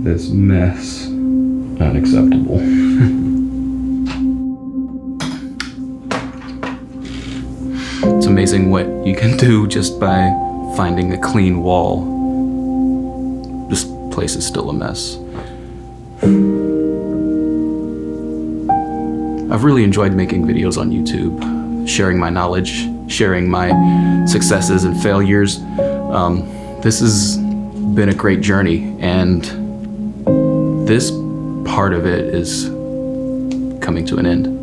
this mess unacceptable. It's amazing what you can do just by finding a clean wall. This place is still a mess. I've really enjoyed making videos on YouTube, sharing my knowledge, sharing my successes and failures. This has been a great journey, and this part of it is coming to an end.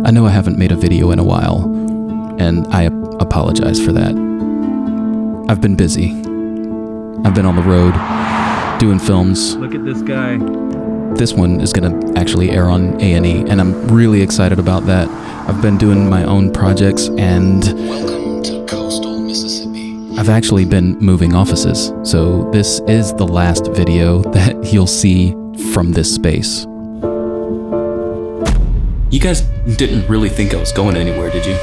I know I haven't made a video in a while, and I apologize for that. I've been busy. I've been on the road, doing films. Look at this guy. This one is gonna actually air on A&E, and I'm really excited about that. I've been doing my own projects, and Welcome to coastal Mississippi. I've actually been moving offices, so this is the last video that you'll see from this space. You guys didn't really think I was going anywhere, did you?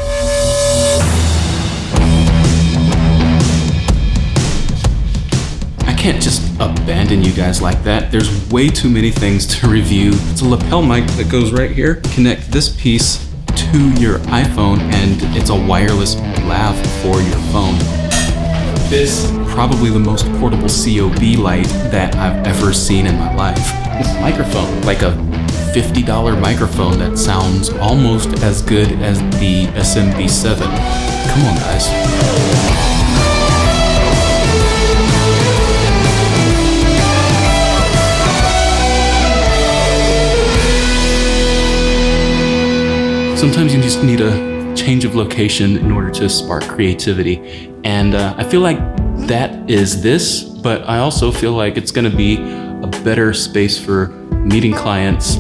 I can't just abandon you guys like that. There's way too many things to review. It's a lapel mic that goes right here. Connect this piece to your iPhone, and it's a wireless lav for your phone. This is probably the most portable COB light that I've ever seen in my life. This microphone, like a $50 microphone that sounds almost as good as the SMB7. Come on, guys. Sometimes you just need a change of location in order to spark creativity. And I feel like that is this, but I also feel like it's gonna be a better space for meeting clients,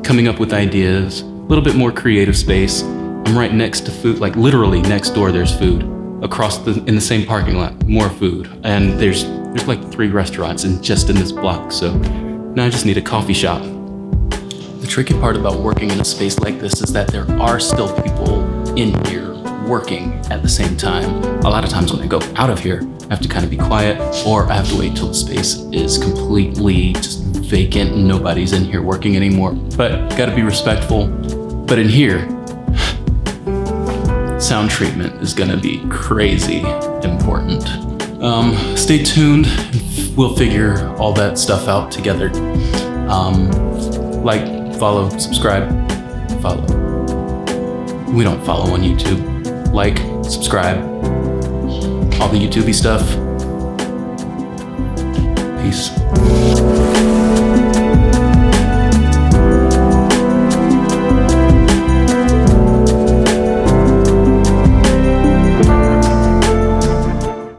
coming up with ideas, a little bit more creative space. I'm right next to food, like literally next door there's food. In the same parking lot, more food. And there's like 3 restaurants just in this block, so now I just need a coffee shop. The tricky part about working in a space like this is that there are still people in here working at the same time. A lot of times when I go out of here, I have to kind of be quiet, or I have to wait till the space is completely just vacant and nobody's in here working anymore. But gotta be respectful. But in here, sound treatment is gonna be crazy important. Stay tuned, we'll figure all that stuff out together. Like, follow, subscribe, follow. We don't follow on YouTube. Like, subscribe, all the YouTubey stuff. Peace.